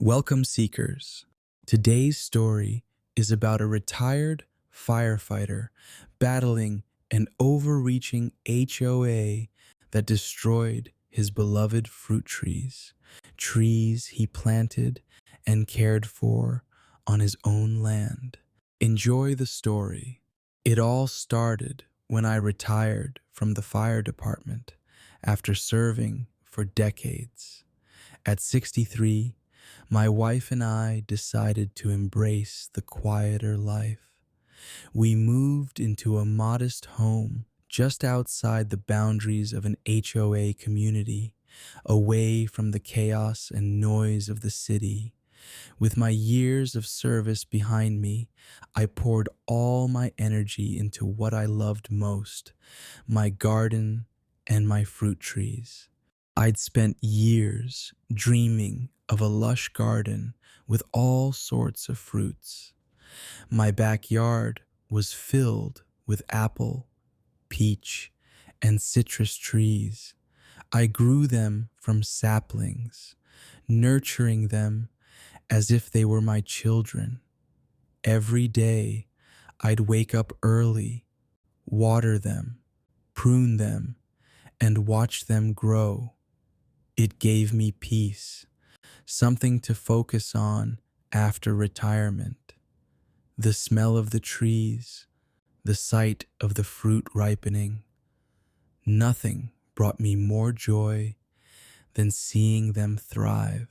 Welcome, seekers. Today's story is about a retired firefighter battling an overreaching HOA that destroyed his beloved fruit trees, trees he planted and cared for on his own land. Enjoy the story. It all started when I retired from the fire department after serving for decades. At 63, my wife and I decided to embrace the quieter life. We moved into a modest home just outside the boundaries of an HOA community, away from the chaos and noise of the city. With my years of service behind me, I poured all my energy into what I loved most, my garden and my fruit trees. I'd spent years dreaming of a lush garden with all sorts of fruits. My backyard was filled with apple, peach, and citrus trees. I grew them from saplings, nurturing them as if they were my children. Every day, I'd wake up early, water them, prune them, and watch them grow. It gave me peace, something to focus on after retirement. The smell of the trees, the sight of the fruit ripening. Nothing brought me more joy than seeing them thrive.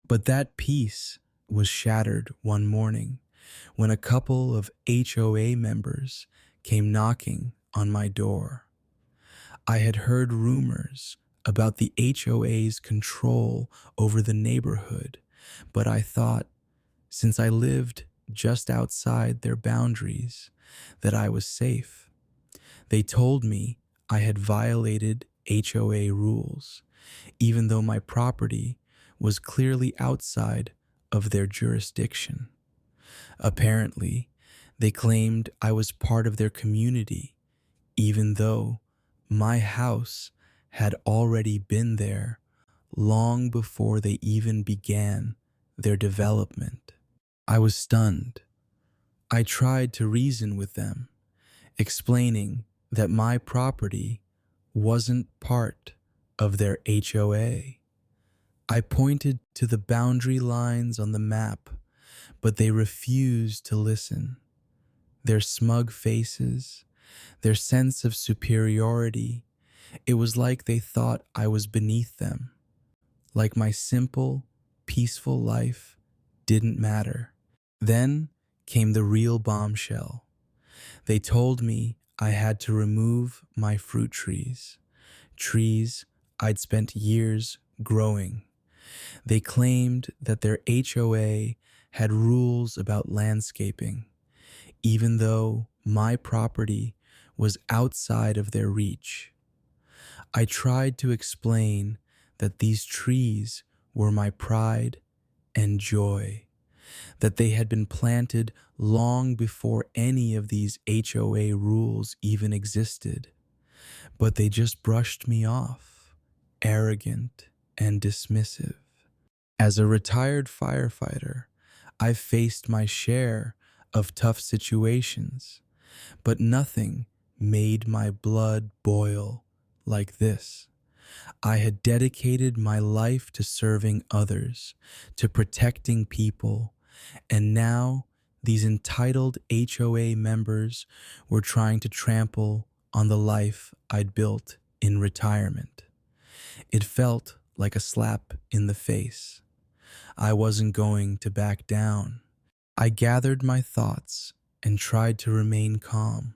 But that peace was shattered one morning when a couple of HOA members came knocking on my door. I had heard rumors about the HOA's control over the neighborhood, but I thought, since I lived just outside their boundaries, that I was safe. They told me I had violated HOA rules, even though my property was clearly outside of their jurisdiction. Apparently, they claimed I was part of their community, even though my house had already been there long before they even began their development. I was stunned. I tried to reason with them, explaining that my property wasn't part of their HOA. I pointed to the boundary lines on the map, but they refused to listen. Their smug faces, their sense of superiority, it was like they thought I was beneath them, like my simple, peaceful life didn't matter. Then came the real bombshell. They told me I had to remove my fruit trees, trees I'd spent years growing. They claimed that their HOA had rules about landscaping, even though my property was outside of their reach. I tried to explain that these trees were my pride and joy, that they had been planted long before any of these HOA rules even existed, but they just brushed me off, arrogant and dismissive. As a retired firefighter, I've faced my share of tough situations, but nothing made my blood boil like this. I had dedicated my life to serving others, to protecting people, and now these entitled HOA members were trying to trample on the life I'd built in retirement. It felt like a slap in the face. I wasn't going to back down. I gathered my thoughts and tried to remain calm.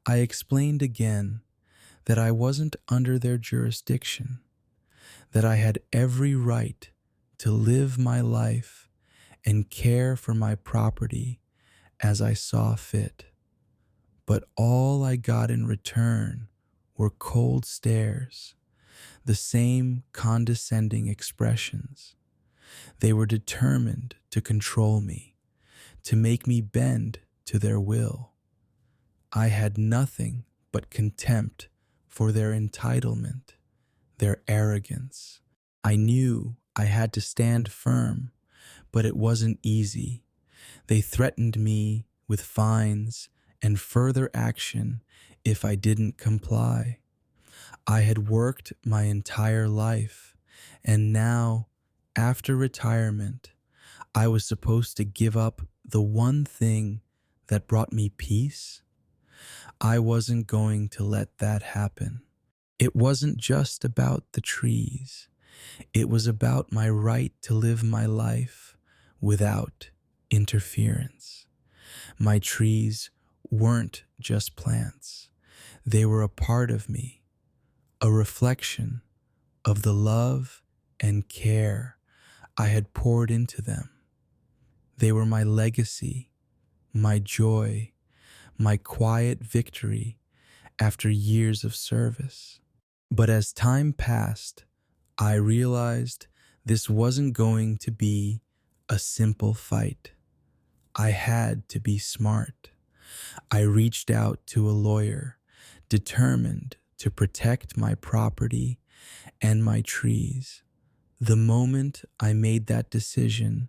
I explained again that I wasn't under their jurisdiction, that I had every right to live my life and care for my property as I saw fit. But all I got in return were cold stares, the same condescending expressions. They were determined to control me, to make me bend to their will. I had nothing but contempt for their entitlement, their arrogance. I knew I had to stand firm, But it wasn't easy. They threatened me with fines and further action if I didn't comply. I had worked my entire life, and now, after retirement, I was supposed to give up the one thing that brought me peace. I wasn't going to let that happen. It wasn't just about the trees. It was about my right to live my life without interference. My trees weren't just plants. They were a part of me, a reflection of the love and care I had poured into them. They were my legacy, my joy, my quiet victory after years of service. But as time passed, I realized this wasn't going to be a simple fight. I had to be smart. I reached out to a lawyer, determined to protect my property and my trees. The moment I made that decision,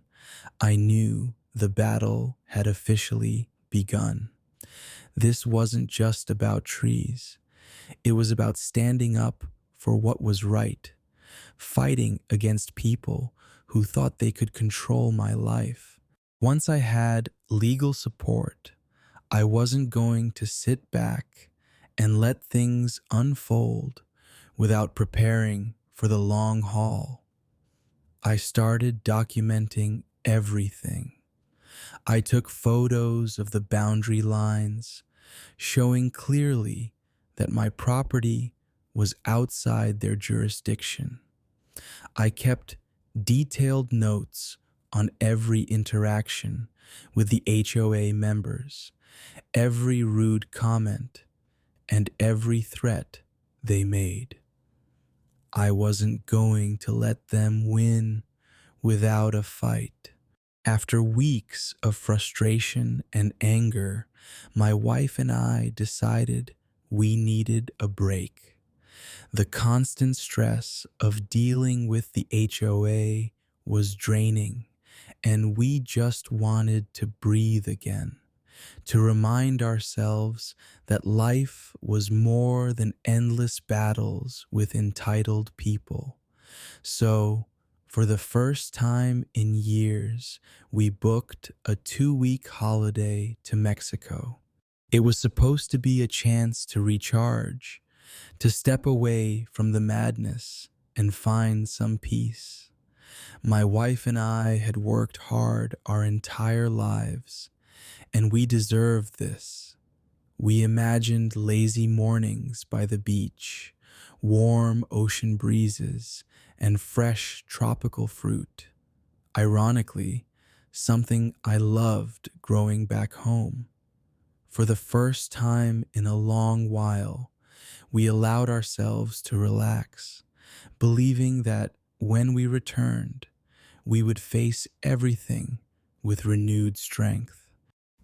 I knew the battle had officially begun. This wasn't just about trees. It was about standing up for what was right, fighting against people who thought they could control my life. Once I had legal support, I wasn't going to sit back and let things unfold without preparing for the long haul. I started documenting everything. I took photos of the boundary lines, showing clearly that my property was outside their jurisdiction. I kept detailed notes on every interaction with the HOA members, every rude comment, and every threat they made. I wasn't going to let them win without a fight. After weeks of frustration and anger, my wife and I decided we needed a break. The constant stress of dealing with the HOA was draining, and we just wanted to breathe again, to remind ourselves that life was more than endless battles with entitled people. So, for the first time in years, we booked a 2-week holiday to Mexico. It was supposed to be a chance to recharge, to step away from the madness and find some peace. My wife and I had worked hard our entire lives, and we deserved this. We imagined lazy mornings by the beach, warm ocean breezes, and fresh tropical fruit. Ironically, something I loved growing back home. For the first time in a long while, we allowed ourselves to relax, believing that when we returned, we would face everything with renewed strength.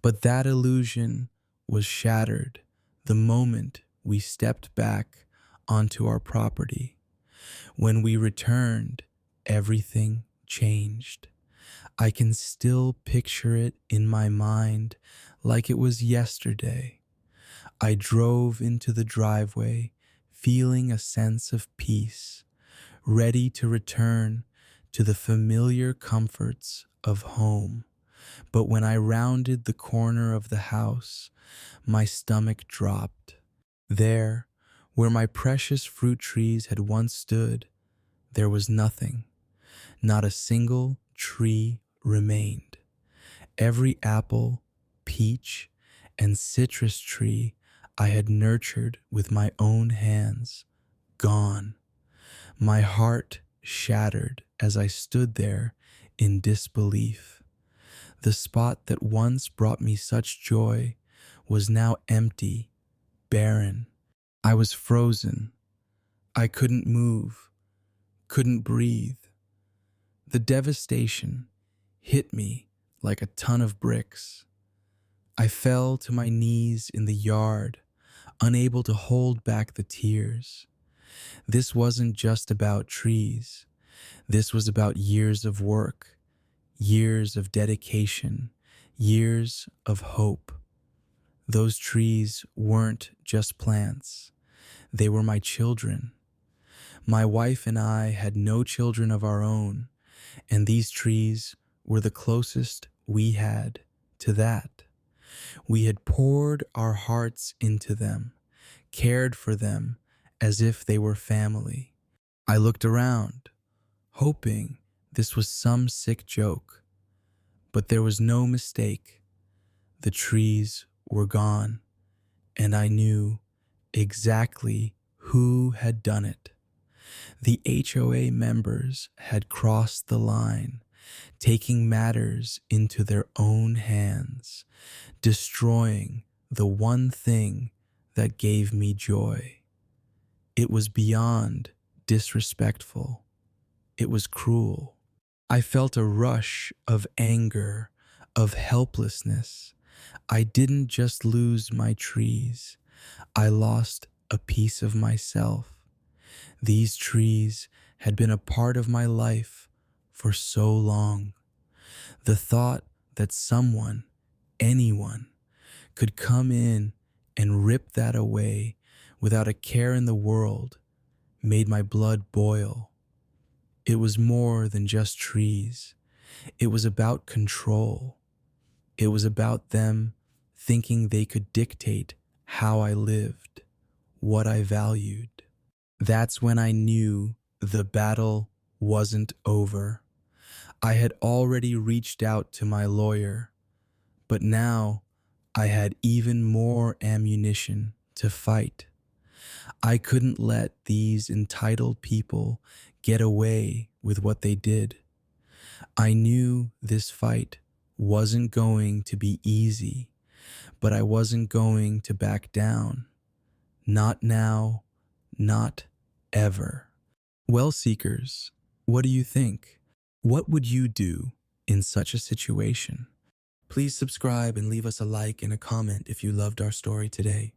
But that illusion was shattered the moment we stepped back onto our property. When we returned, everything changed. I can still picture it in my mind like it was yesterday. I drove into the driveway, feeling a sense of peace, ready to return to the familiar comforts of home. But when I rounded the corner of the house, my stomach dropped. There, where my precious fruit trees had once stood, there was nothing. Not a single tree remained. Every apple, peach, and citrus tree I had nurtured with my own hands, gone. My heart shattered as I stood there in disbelief. The spot that once brought me such joy was now empty, barren. I was frozen. I couldn't move, couldn't breathe. The devastation hit me like a ton of bricks. I fell to my knees in the yard, unable to hold back the tears. This wasn't just about trees. This was about years of work, years of dedication, years of hope. Those trees weren't just plants, they were my children. My wife and I had no children of our own, and these trees were the closest we had to that. We had poured our hearts into them, cared for them as if they were family. I looked around, hoping this was some sick joke, but there was no mistake. The trees were gone, and I knew exactly who had done it. The HOA members had crossed the line, taking matters into their own hands, destroying the one thing that gave me joy. It was beyond disrespectful. It was cruel. I felt a rush of anger, of helplessness. I didn't just lose my trees, I lost a piece of myself. These trees had been a part of my life for so long. The thought that someone, anyone, could come in and rip that away without a care in the world made my blood boil. It was more than just trees. It was about control. It was about them thinking they could dictate how I lived, what I valued. That's when I knew the battle wasn't over. I had already reached out to my lawyer, but now I had even more ammunition to fight. I couldn't let these entitled people get away with what they did. I knew this fight wasn't going to be easy, but I wasn't going to back down. Not now, not ever. Well, seekers, what do you think? What would you do in such a situation? Please subscribe and leave us a like and a comment if you loved our story today.